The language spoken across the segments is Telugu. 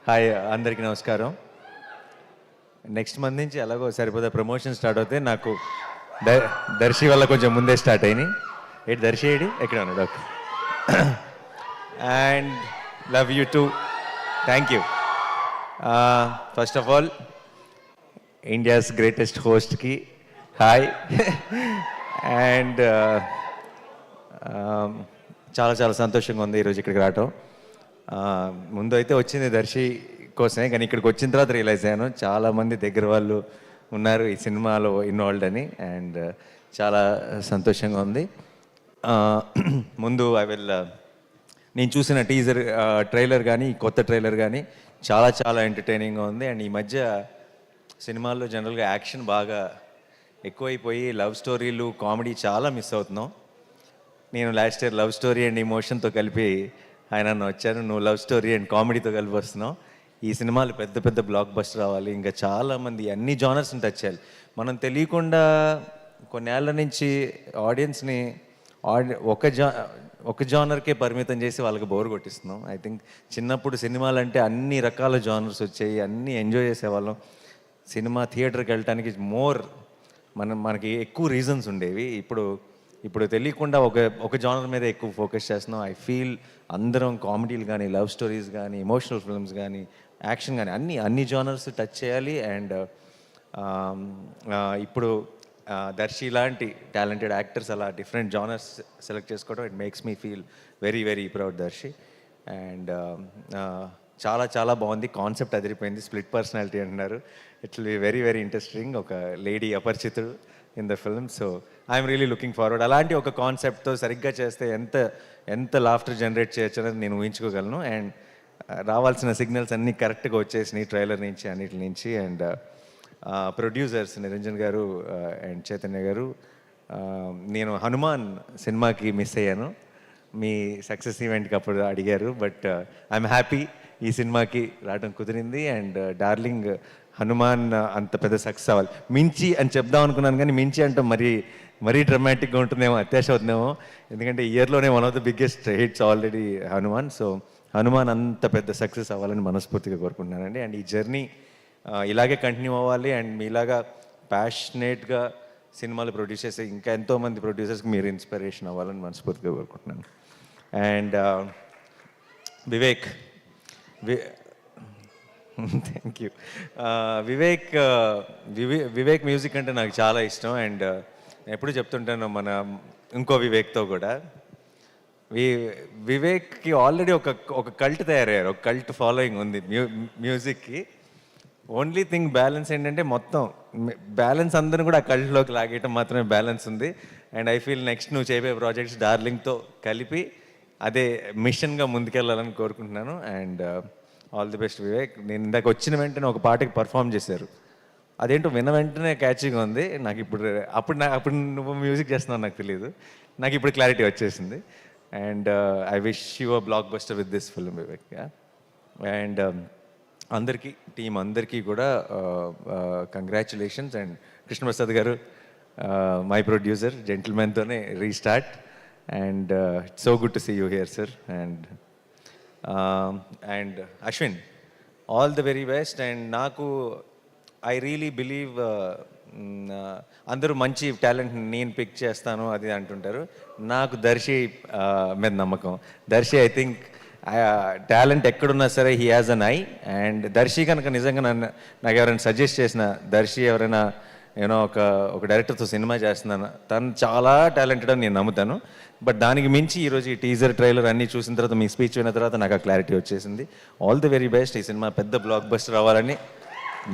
హాయ్ అందరికీ నమస్కారం. నెక్స్ట్ మంత్ నుంచి ఎలాగో సరిపోతే ప్రమోషన్ స్టార్ట్ అవుతే నాకు దర్శి వల్ల కొంచెం ముందే స్టార్ట్ అయినాయి. ఏంటి దర్శి ఏడి ఎక్కడ ఉన్నాడు? Okay. And love you too. Thank you. First of all India's greatest హోస్ట్కి హాయ్. అండ్ చాలా చాలా సంతోషంగా ఉంది ఈరోజు ఇక్కడికి రావటం. ముందు అయితే వచ్చింది దర్శి కోసమే, కానీ ఇక్కడికి వచ్చిన తర్వాత రియలైజ్ అయ్యాను చాలామంది దగ్గర వాళ్ళు ఉన్నారు ఈ సినిమాలో ఇన్వాల్వ్డ్ అని. అండ్ చాలా సంతోషంగా ఉంది. ముందు నేను చూసిన టీజర్ ట్రైలర్ కానీ కొత్త ట్రైలర్ కానీ చాలా చాలా ఎంటర్టైనింగ్గా ఉంది. అండ్ ఈ మధ్య సినిమాల్లో జనరల్గా యాక్షన్ బాగా ఎక్కువైపోయి లవ్ స్టోరీలు కామెడీ చాలా మిస్ అవుతున్నాం. నేను last year love story and ఇమోషన్తో కలిపి ఆయన వచ్చాను, నువ్వు లవ్ స్టోరీ అండ్ కామెడీతో కలిపి వస్తున్నావు. ఈ సినిమాలు పెద్ద పెద్ద బ్లాక్ బస్టర్ రావాలి, ఇంకా చాలామంది అన్ని జానర్స్ని టచ్ చేయాలి. మనం తెలియకుండా కొన్నేళ్ల నుంచి ఆడియన్స్ని ఒక జానర్కే పరిమితం చేసి వాళ్ళకి బోర్ కొట్టిస్తున్నాం. ఐ థింక్ చిన్నప్పుడు సినిమాలు అంటే అన్ని రకాల జానర్స్ వచ్చాయి, అన్నీ ఎంజాయ్ చేసేవాళ్ళం. సినిమా థియేటర్కి వెళ్ళటానికి మనకి ఎక్కువ రీజన్స్ ఉండేవి. ఇప్పుడు తెలియకుండా ఒక జానర్ మీద ఎక్కువ ఫోకస్ చేస్తున్నాం. ఐ ఫీల్ అందరం కామెడీలు కానీ లవ్ స్టోరీస్ కానీ ఎమోషనల్ ఫిల్మ్స్ కానీ యాక్షన్ కానీ అన్ని జానర్స్ టచ్ చేయాలి. అండ్ ఇప్పుడు దర్శి లాంటి టాలెంటెడ్ యాక్టర్స్ అలా డిఫరెంట్ జానర్స్ సెలెక్ట్ చేసుకోవడం it makes me feel very very proud Darshi. And చాలా చాలా బాగుంది, కాన్సెప్ట్ అదిరిపోయింది. స్ప్లిట్ పర్సనాలిటీ అంటున్నారు. It will be very very interesting. ఒక lady Aparichitudu in the film. So I'm really looking forward. అలాంటి ఒక కాన్సెప్ట్తో సరిగ్గా చేస్తే ఎంత లాఫ్టర్ జనరేట్ చేయొచ్చు అనేది నేను ఊహించుకోగలను. అండ్ రావాల్సిన సిగ్నల్స్ అన్నీ కరెక్ట్గా వచ్చేసినాయి ట్రైలర్ నుంచి అన్నిటి నుంచి. అండ్ ప్రొడ్యూసర్స్ నిరంజన్ గారు అండ్ చైతన్య గారు, నేను హనుమాన్ సినిమాకి మిస్ అయ్యాను. మీ సక్సెస్ ఈవెంట్కి అప్పుడు అడిగారు, బట్ ఐఎమ్ హ్యాపీ ఈ సినిమాకి రావడం కుదిరింది. అండ్ డార్లింగ్ హనుమాన్ అంత పెద్ద సక్సెస్ అవ్వాలి. మించి అని చెప్దాం అనుకున్నాను, కానీ మించి అంటే మరీ డ్రమాటిక్గా ఉంటుందేమో, అత్యాశ అవుతుందేమో. ఎందుకంటే ఇయర్లోనే one of the biggest hits already Hanuman. So Hanuman అంత పెద్ద సక్సెస్ అవ్వాలని మనస్ఫూర్తిగా కోరుకుంటున్నానండి. అండ్ ఈ జర్నీ ఇలాగే కంటిన్యూ అవ్వాలి. అండ్ మీలాగా ప్యాషనేట్గా సినిమాలు ప్రొడ్యూస్ చేసే ఇంకా ఎంతోమంది ప్రొడ్యూసర్స్కి మీరు ఇన్స్పిరేషన్ అవ్వాలని మనస్ఫూర్తిగా కోరుకుంటున్నాను. And Vivek thank you. Vivek music అంటే నాకు చాలా ఇష్టం. అండ్ ఎప్పుడు చెప్తుంటాను మన ఇంకో వివేక్తో కూడా, వివేక్కి ఆల్రెడీ ఒక కల్ట్ తయారయ్యారు, ఒక కల్ట్ ఫాలోయింగ్ ఉంది మ్యూజిక్కి. ఓన్లీ థింగ్ బ్యాలెన్స్ ఏంటంటే మొత్తం బ్యాలెన్స్ అందరిని కూడా ఆ కల్ట్లోకి లాగేయటం మాత్రమే బ్యాలెన్స్ ఉంది. అండ్ ఐ ఫీల్ నెక్స్ట్ నువ్వు చేయబోయే ప్రాజెక్ట్స్ డార్లింగ్తో కలిపి అదే మిషన్గా ముందుకెళ్ళాలని కోరుకుంటున్నాను. And all the best Vivek. నేను ఇందాక వచ్చిన వెంటనే ఒక పాటకి పర్ఫామ్ చేశారు, అదేంటో విన్న వెంటనే క్యాచీగా ఉంది నాకు. అప్పుడు నువ్వు మ్యూజిక్ చేస్తున్నావు నాకు తెలియదు, నాకు ఇప్పుడు క్లారిటీ వచ్చేసింది. And I wish you a blockbuster with this film Vivek. And team అందరికీ కూడా కంగ్రాచులేషన్స్. అండ్ కృష్ణప్రసాద్ గారు మై ప్రొడ్యూసర్, జెంటిల్మెన్తోనే restart. And it's so good to see you here sir. And Ashwin, all the very best. And నాకు ఐ రియలీ బిలీవ్ అందరూ మంచి టాలెంట్ నేను పిక్ చేస్తాను అది అంటుంటారు. నాకు దర్శి మీద నమ్మకం. దర్శి ఐ థింక్ టాలెంట్ ఎక్కడున్నా సరే he has an eye. And Darshi కనుక నిజంగా నాకు ఎవరైనా సజెస్ట్ చేసిన, దర్శి ఎవరైనా ఒక డైరెక్టర్తో సినిమా చేస్తున్నాను, తను చాలా టాలెంటెడ్ అని నేను నమ్ముతాను. బట్ దానికి మించి ఈరోజు ఈ టీజర్ ట్రైలర్ అన్నీ చూసిన తర్వాత, మీ స్పీచ్ విన్న తర్వాత నాకు ఆ క్లారిటీ వచ్చేసింది. All the very best. ఈ సినిమా పెద్ద బ్లాక్ బస్టర్ అవ్వాలని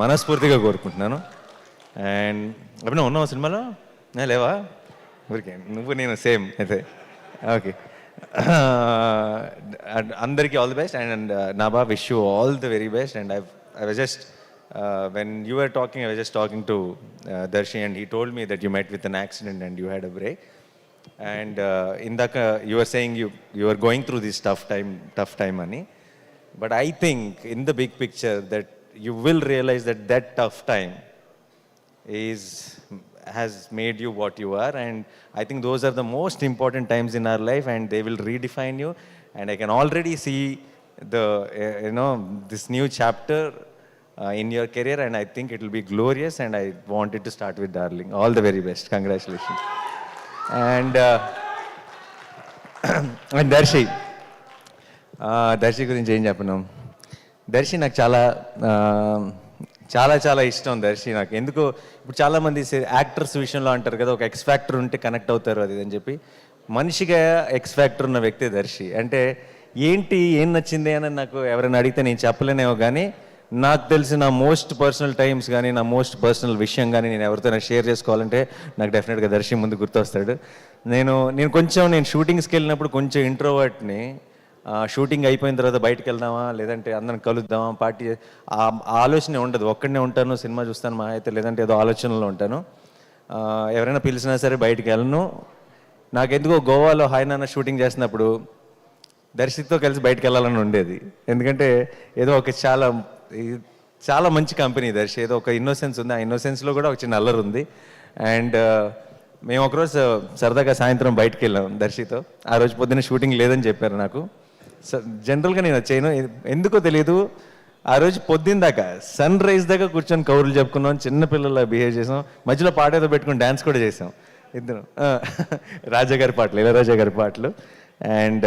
మనస్ఫూర్తిగా కోరుకుంటున్నాను. అండ్ అభినవ్ ఉన్నావు సినిమాలో? లేవా? ఊరికే నువ్వు నేను సేమ్ అయితే. ఓకే. అందరికీ all the best. And Nabha, wish you all the very best. And I was just when you were talking, I was just talking to Darshi, and he told me that you met with an accident and you had a break. And indaka you were saying you were going through this tough time ani. But I think in the big picture that you will realize that tough time has made you what you are. And I think those are the most important times in our life, and they will redefine you. And I can already see the this new chapter in your career, and I think it will be glorious, and I wanted to start with Darling. All the very best. Congratulations. And and Darshi గురించి ఏం చెప్పను. దర్శి నాకు చాలా చాలా చాలా ఇష్టం. దర్శి నాకు ఎందుకో ఇప్పుడు చాలామంది యాక్టర్స్ విషయంలో అంటారు కదా, ఒక ఎక్స్ ఫ్యాక్టర్ ఉంటే కనెక్ట్ అవుతారు అది అని చెప్పి. మనిషిగా ఎక్స్ ఫ్యాక్టర్ ఉన్న వ్యక్తి దర్శి. అంటే ఏం నచ్చింది అని నాకు ఎవరైనా అడిగితే నేను చెప్పలేనేమో, కానీ నాకు తెలిసిన మోస్ట్ పర్సనల్ టైమ్స్ కానీ నా మోస్ట్ పర్సనల్ విషయం కానీ నేను ఎవరితో షేర్ చేసుకోవాలంటే నాకు డెఫినెట్గా దర్శి ముందు గుర్తొస్తాడు. నేను షూటింగ్స్కి వెళ్ళినప్పుడు కొంచెం ఇంట్రోవర్ట్ని. షూటింగ్ అయిపోయిన తర్వాత బయటకు వెళ్దామా, లేదంటే అందరం కలుద్దామా, పార్టీ, ఆ ఆలోచన ఉండదు. ఒక్కడనే ఉంటాను, సినిమా చూస్తాను మా అయితే, లేదంటే ఏదో ఆలోచనలో ఉంటాను. ఎవరైనా పిలిచినా సరే బయటికి వెళ్ళను. నాకెందుకో గోవాలో హాయ్ నాన్న షూటింగ్ చేసినప్పుడు దర్శితో కలిసి బయటకు వెళ్ళాలని ఉండేది. ఎందుకంటే ఏదో ఒక చాలా మంచి కంపెనీ దర్శి, ఏదో ఒక ఇన్నోసెన్స్ ఉంది. ఆ ఇన్నోసెన్స్లో కూడా ఒక చిన్న అల్లరి ఉంది. అండ్ మేము ఒకరోజు సరదాగా సాయంత్రం బయటకు వెళ్ళాం దర్శితో. ఆ రోజు పొద్దున్న షూటింగ్ లేదని చెప్పారు నాకు. జనరల్గా నేను చేయను, ఎందుకో తెలియదు. ఆ రోజు పొద్దున్న దాకా సన్ రైజ్ దాకా కూర్చొని కౌరులు చెప్పుకున్నాం, చిన్నపిల్లల బిహేవ్ చేసాం, మధ్యలో పాట ఏదో పెట్టుకుని డ్యాన్స్ కూడా చేసాం ఇద్దరు. రాజాగారి పాటలు, ఇళయరాజా గారి పాటలు. And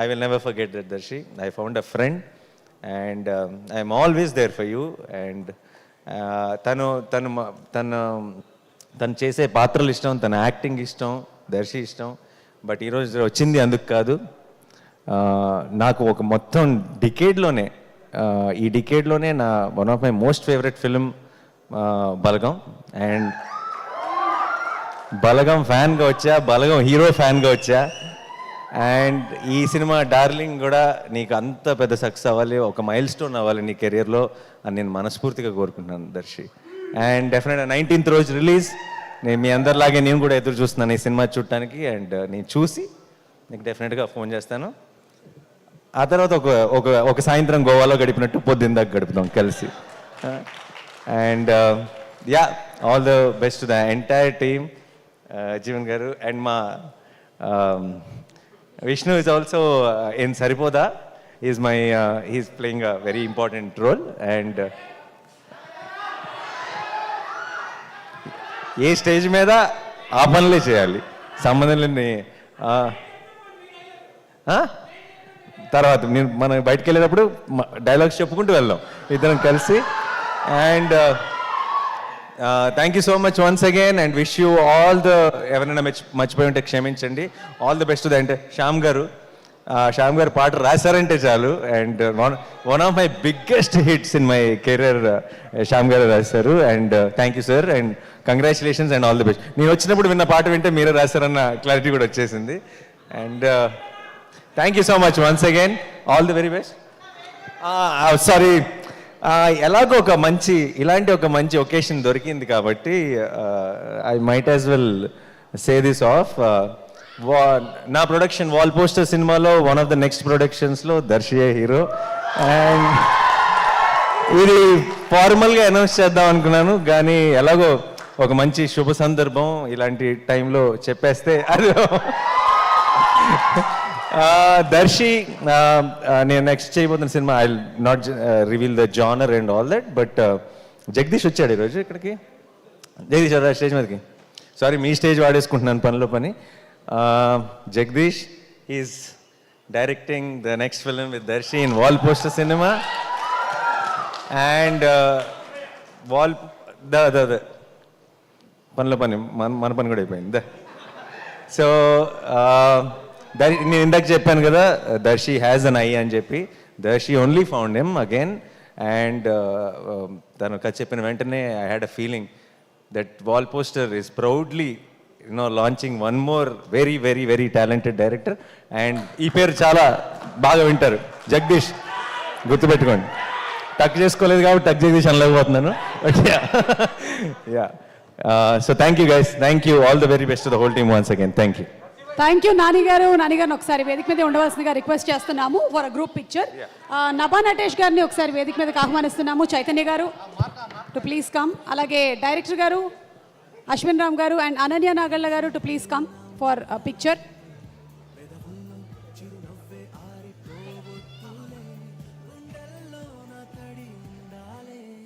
I will never forget that Darshi. I found a friend and I'm always there for you. And తను చేసే పాత్రలు ఇష్టం, తన యాక్టింగ్ ఇష్టం, దర్శి ఇష్టం. బట్ ఈరోజు వచ్చింది అందుకు కాదు. నాకు ఒక మొత్తం డికేడ్లోనే, ఈ డికేడ్లోనే నా one of my most favourite film Balagam. And Balagam ఫ్యాన్గా వచ్చా, బలగం హీరో ఫ్యాన్గా వచ్చా. అండ్ ఈ సినిమా డార్లింగ్ కూడా నీకు అంత పెద్ద సక్సెస్ అవ్వాలి, ఒక మైల్ స్టోన్ అవ్వాలి నీ కెరియర్లో అని నేను మనస్ఫూర్తిగా కోరుకుంటున్నాను దర్శి. అండ్ డెఫినెట్గా 19th రోజు రిలీజ్. నేను మీ అందరిలాగే నేను కూడా ఎదురు చూస్తున్నాను ఈ సినిమా చూడటానికి. అండ్ నేను చూసి నీకు డెఫినెట్గా ఫోన్ చేస్తాను. ఆ తర్వాత ఒక సాయంత్రం గోవాలో గడిపినట్టు పొద్దున్న దాకా గడుపుతాం కలిసి. And yeah, all the best to the entire team. Jeevan గారు అండ్ మా Vishnu is also in Saripoda. He's playing a very important role. And A stage మీద ఆ పనులే చేయాలి, సంబంధం లేని. తర్వాత మనం బయటకు వెళ్ళేటప్పుడు డైలాగ్స్ చెప్పుకుంటూ వెళ్దాం ఇద్దరం కలిసి. And thank you so much once again and wish you all the, ఎవరైనా మర్చిపోయి ఉంటే క్షమించండి. ఆల్ ద బెస్ట్ ద అంటే శ్యామ్ గారు పాట రాశారంటే చాలు. And one of my biggest hits in my career Shyam గారు రాశారు. And thank you sir and congratulations and all the best. నేను వచ్చినప్పుడు విన్న పాట వింటే మీరే రాశారన్న క్లారిటీ కూడా వచ్చేసింది. And thank you so much once again, all the very best. Sorry, ఎలాగో ఇలాంటి ఒక మంచి ఒకేషన్ దొరికింది కాబట్టి I might as well say this off. నా ప్రొడక్షన్ వాల్ పోస్టర్ సినిమాలో వన్ ఆఫ్ ద నెక్స్ట్ ప్రొడక్షన్స్లో దర్శియే హీరో. అండ్ ఇది ఫార్మల్గా అనౌన్స్ చేద్దాం అనుకున్నాను, కానీ ఎలాగో ఒక మంచి శుభ సందర్భం ఇలాంటి టైంలో చెప్పేస్తే అది. దర్శి నేను నెక్స్ట్ చేయబోతున్న cinema, I not reveal the genre and all that, but Jagadish వచ్చాడు ఈరోజు ఇక్కడికి. జగదీష్ స్టేజ్ మీదకి. సారీ, మీ స్టేజ్ వాడేసుకుంటున్నాను పనిలో పని. Jagadish is directing the next film with Darshi in Wall Poster Cinema. And the పనిలో పని మన పని కూడా అయిపోయింది. సో నేను ఇందాక చెప్పాను కదా, దర్శి హ్యాజ్ అన్ ఐ అని చెప్పి. Darshi only found him again. And తను కథ చెప్పిన వెంటనే I had a feeling that Wall Poster is proudly launching one more very very very talented director. And ఈ పేరు చాలా బాగా వింటారు, జగదీష్, గుర్తుపెట్టుకోండి. టక్ చేసుకోలేదు కాబట్టి టక్ జగదీష్ అనలేకపోతున్నాను. Yeah, so thank you guys, thank you, all the very best to the whole team once again. Thank you. Thank you Nani గారిని ఒకసారి వేదిక మీద ఉండవలసిందిగా రిక్వెస్ట్ చేస్తున్నాము for a group picture. Nabha Natesh గారిని ఒకసారి వేదిక మీదకి ఆహ్వానిస్తున్నాము. చైతన్య గారు టు ప్లీజ్ కమ్. అలాగే డైరెక్టర్ గారు అశ్విన్ రామ్ గారు అండ్ అనన్య నాగళ్ళ గారు too please come for picture.